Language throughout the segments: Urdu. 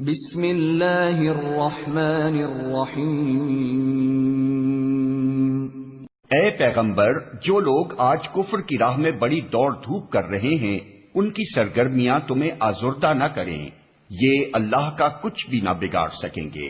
بسم اللہ الرحمن الرحیم۔ اے پیغمبر، جو لوگ آج کفر کی راہ میں بڑی دوڑ دھوپ کر رہے ہیں ان کی سرگرمیاں تمہیں آزردہ نہ کریں، یہ اللہ کا کچھ بھی نہ بگاڑ سکیں گے۔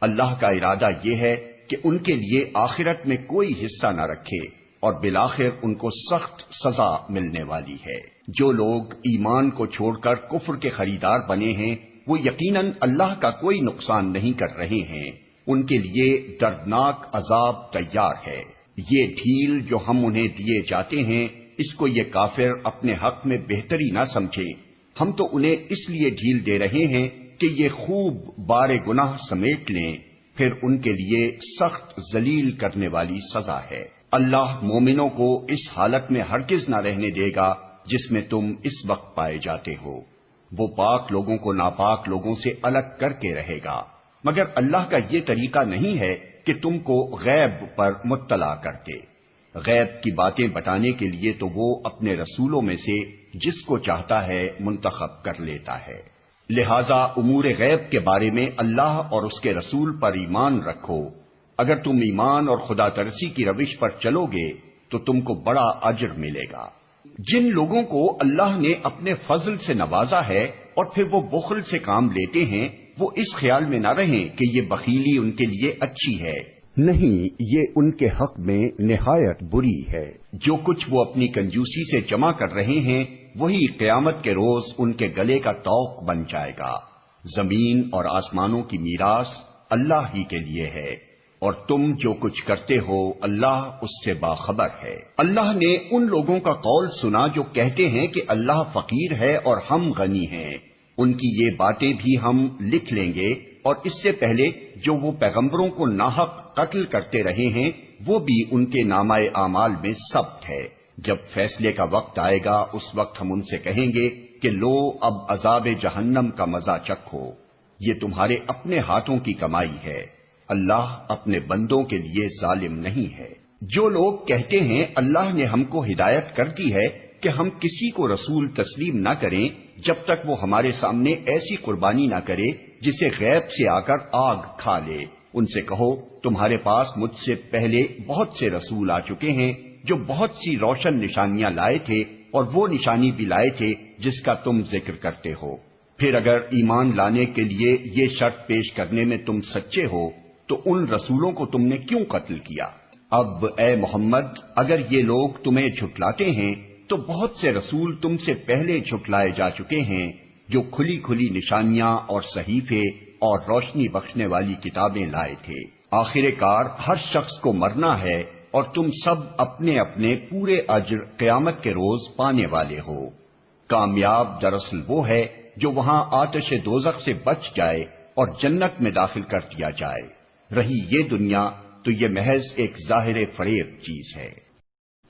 اللہ کا ارادہ یہ ہے کہ ان کے لیے آخرت میں کوئی حصہ نہ رکھے اور بالآخر ان کو سخت سزا ملنے والی ہے۔ جو لوگ ایمان کو چھوڑ کر کفر کے خریدار بنے ہیں وہ یقیناً اللہ کا کوئی نقصان نہیں کر رہے ہیں، ان کے لیے دردناک عذاب تیار ہے۔ یہ ڈھیل جو ہم انہیں دیے جاتے ہیں اس کو یہ کافر اپنے حق میں بہتری نہ سمجھیں، ہم تو انہیں اس لیے ڈھیل دے رہے ہیں کہ یہ خوب بار گناہ سمیٹ لیں، پھر ان کے لیے سخت ذلیل کرنے والی سزا ہے۔ اللہ مومنوں کو اس حالت میں ہرگز نہ رہنے دے گا جس میں تم اس وقت پائے جاتے ہو، وہ پاک لوگوں کو ناپاک لوگوں سے الگ کر کے رہے گا، مگر اللہ کا یہ طریقہ نہیں ہے کہ تم کو غیب پر مطلع کرتے۔ غیب کی باتیں بتانے کے لیے تو وہ اپنے رسولوں میں سے جس کو چاہتا ہے منتخب کر لیتا ہے، لہذا امور غیب کے بارے میں اللہ اور اس کے رسول پر ایمان رکھو۔ اگر تم ایمان اور خدا ترسی کی روش پر چلو گے تو تم کو بڑا اجر ملے گا۔ جن لوگوں کو اللہ نے اپنے فضل سے نوازا ہے اور پھر وہ بخل سے کام لیتے ہیں، وہ اس خیال میں نہ رہیں کہ یہ بخیلی ان کے لیے اچھی ہے، نہیں، یہ ان کے حق میں نہایت بری ہے۔ جو کچھ وہ اپنی کنجوسی سے جمع کر رہے ہیں وہی قیامت کے روز ان کے گلے کا طوق بن جائے گا۔ زمین اور آسمانوں کی میراث اللہ ہی کے لیے ہے اور تم جو کچھ کرتے ہو اللہ اس سے باخبر ہے۔ اللہ نے ان لوگوں کا قول سنا جو کہتے ہیں کہ اللہ فقیر ہے اور ہم غنی ہیں، ان کی یہ باتیں بھی ہم لکھ لیں گے، اور اس سے پہلے جو وہ پیغمبروں کو ناحق قتل کرتے رہے ہیں وہ بھی ان کے نامہ اعمال میں ثبت ہے۔ جب فیصلے کا وقت آئے گا اس وقت ہم ان سے کہیں گے کہ لو اب عذاب جہنم کا مزہ چکھو، یہ تمہارے اپنے ہاتھوں کی کمائی ہے، اللہ اپنے بندوں کے لیے ظالم نہیں ہے۔ جو لوگ کہتے ہیں اللہ نے ہم کو ہدایت کر دی ہے کہ ہم کسی کو رسول تسلیم نہ کریں جب تک وہ ہمارے سامنے ایسی قربانی نہ کرے جسے غیب سے آ کر آگ کھا لے، ان سے کہو تمہارے پاس مجھ سے پہلے بہت سے رسول آ چکے ہیں جو بہت سی روشن نشانیاں لائے تھے اور وہ نشانی بھی لائے تھے جس کا تم ذکر کرتے ہو۔ پھر اگر ایمان لانے کے لیے یہ شرط پیش کرنے میں تم سچے ہو تو ان رسولوں کو تم نے کیوں قتل کیا؟ اب اے محمد اگر یہ لوگ تمہیں جھٹلاتے ہیں تو بہت سے رسول تم سے پہلے جھٹلائے جا چکے ہیں جو کھلی کھلی نشانیاں اور صحیفے اور روشنی بخشنے والی کتابیں لائے تھے۔ آخر کار ہر شخص کو مرنا ہے اور تم سب اپنے اپنے پورے اجر قیامت کے روز پانے والے ہو۔ کامیاب دراصل وہ ہے جو وہاں آتش دوزخ سے بچ جائے اور جنت میں داخل کر دیا جائے، رہی یہ دنیا تو یہ محض ایک ظاہر فریب چیز ہے۔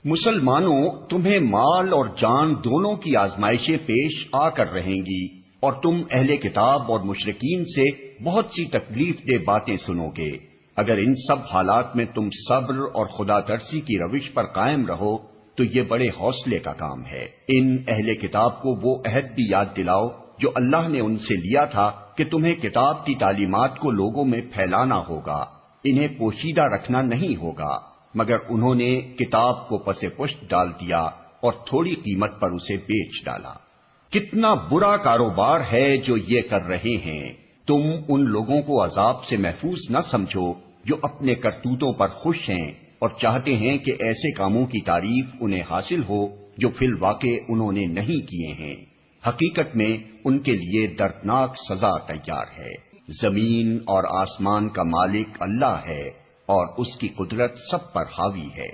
مسلمانوں، تمہیں مال اور جان دونوں کی آزمائشیں پیش آ کر رہیں گی اور تم اہل کتاب اور مشرکین سے بہت سی تکلیف دہ باتیں سنو گے۔ اگر ان سب حالات میں تم صبر اور خدا ترسی کی روش پر قائم رہو تو یہ بڑے حوصلے کا کام ہے۔ ان اہل کتاب کو وہ عہد بھی یاد دلاؤ جو اللہ نے ان سے لیا تھا کہ تمہیں کتاب کی تعلیمات کو لوگوں میں پھیلانا ہوگا، انہیں پوشیدہ رکھنا نہیں ہوگا، مگر انہوں نے کتاب کو پس پشت ڈال دیا اور تھوڑی قیمت پر اسے بیچ ڈالا۔ کتنا برا کاروبار ہے جو یہ کر رہے ہیں۔ تم ان لوگوں کو عذاب سے محفوظ نہ سمجھو جو اپنے کرتوتوں پر خوش ہیں اور چاہتے ہیں کہ ایسے کاموں کی تعریف انہیں حاصل ہو جو فی الواقع انہوں نے نہیں کیے ہیں۔ حقیقت میں ان کے لیے دردناک سزا تیار ہے۔ زمین اور آسمان کا مالک اللہ ہے اور اس کی قدرت سب پر حاوی ہے۔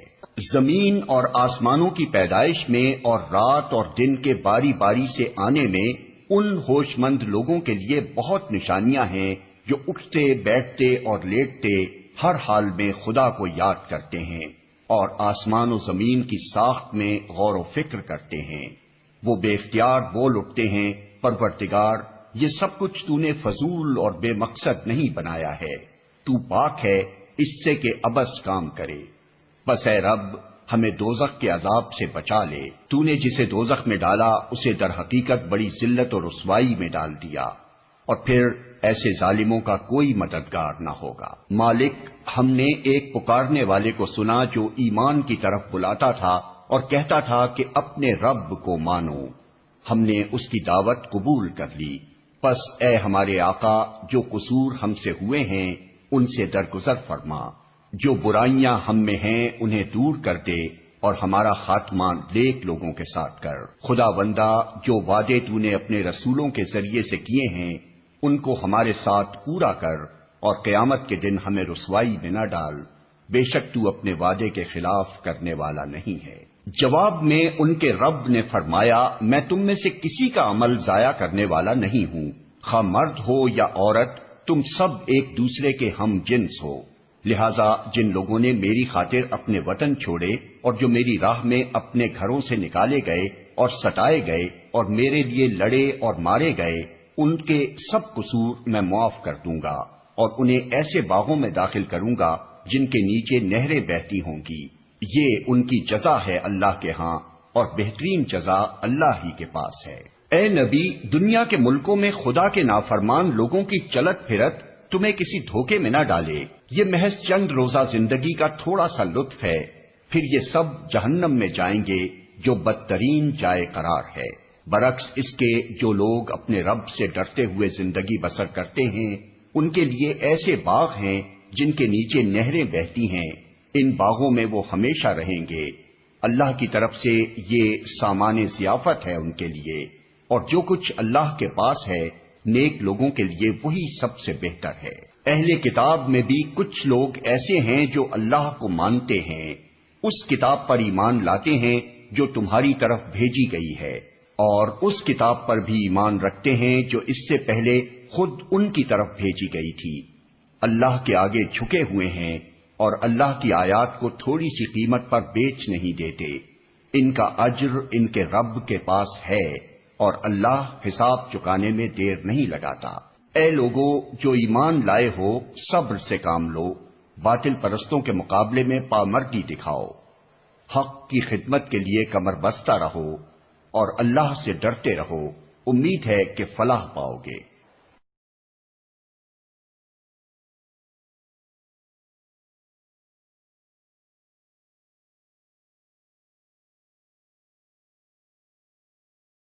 زمین اور آسمانوں کی پیدائش میں اور رات اور دن کے باری باری سے آنے میں ان ہوش مند لوگوں کے لیے بہت نشانیاں ہیں جو اٹھتے بیٹھتے اور لیٹتے ہر حال میں خدا کو یاد کرتے ہیں اور آسمان و زمین کی ساخت میں غور و فکر کرتے ہیں۔ وہ بے اختیار بول اٹھتے ہیں، پروردگار یہ سب کچھ تو نے فضول اور بے مقصد نہیں بنایا ہے، تو پاک ہے اس سے کہ عبث کام کرے۔ بس اے رب ہمیں دوزخ کے عذاب سے بچا لے، تو نے جسے دوزخ میں ڈالا اسے در حقیقت بڑی ذلت اور رسوائی میں ڈال دیا۔ اور پھر ایسے ظالموں کا کوئی مددگار نہ ہوگا۔ مالک، ہم نے ایک پکارنے والے کو سنا جو ایمان کی طرف بلاتا تھا اور کہتا تھا کہ اپنے رب کو مانو۔ ہم نے اس کی دعوت قبول کر لی۔ پس اے ہمارے آقا، جو قصور ہم سے ہوئے ہیں ان سے درگزر فرما، جو برائیاں ہم میں ہیں انہیں دور کر دے، اور ہمارا خاتمہ نیک لوگوں کے ساتھ کر۔ خدا بندہ، جو وعدے تو نے اپنے رسولوں کے ذریعے سے کیے ہیں ان کو ہمارے ساتھ پورا کر، اور قیامت کے دن ہمیں رسوائی میں نہ ڈال، بے شک تو اپنے وعدے کے خلاف کرنے والا نہیں ہے۔ جواب میں ان کے رب نے فرمایا، میں تم میں سے کسی کا عمل ضائع کرنے والا نہیں ہوں، خواہ مرد ہو یا عورت، تم سب ایک دوسرے کے ہم جنس ہو۔ لہذا جن لوگوں نے میری خاطر اپنے وطن چھوڑے اور جو میری راہ میں اپنے گھروں سے نکالے گئے اور ستائے گئے اور میرے لیے لڑے اور مارے گئے، ان کے سب قصور میں معاف کر دوں گا، اور انہیں ایسے باغوں میں داخل کروں گا جن کے نیچے نہریں بہتی ہوں گی۔ یہ ان کی جزا ہے اللہ کے ہاں، اور بہترین جزا اللہ ہی کے پاس ہے۔ اے نبی، دنیا کے ملکوں میں خدا کے نافرمان لوگوں کی چلت پھرت تمہیں کسی دھوکے میں نہ ڈالے۔ یہ محض چند روزہ زندگی کا تھوڑا سا لطف ہے، پھر یہ سب جہنم میں جائیں گے جو بدترین جائے قرار ہے۔ برعکس اس کے جو لوگ اپنے رب سے ڈرتے ہوئے زندگی بسر کرتے ہیں ان کے لیے ایسے باغ ہیں جن کے نیچے نہریں بہتی ہیں، ان باغوں میں وہ ہمیشہ رہیں گے۔ اللہ کی طرف سے یہ سامان ضیافت ہے ان کے لیے، اور جو کچھ اللہ کے پاس ہے نیک لوگوں کے لیے وہی سب سے بہتر ہے۔ اہل کتاب میں بھی کچھ لوگ ایسے ہیں جو اللہ کو مانتے ہیں، اس کتاب پر ایمان لاتے ہیں جو تمہاری طرف بھیجی گئی ہے، اور اس کتاب پر بھی ایمان رکھتے ہیں جو اس سے پہلے خود ان کی طرف بھیجی گئی تھی۔ اللہ کے آگے جھکے ہوئے ہیں اور اللہ کی آیات کو تھوڑی سی قیمت پر بیچ نہیں دیتے۔ ان کا اجر ان کے رب کے پاس ہے، اور اللہ حساب چکانے میں دیر نہیں لگاتا۔ اے لوگو جو ایمان لائے ہو، صبر سے کام لو، باطل پرستوں کے مقابلے میں پامردی دکھاؤ، حق کی خدمت کے لیے کمر بستہ رہو، اور اللہ سے ڈرتے رہو، امید ہے کہ فلاح پاؤ گے۔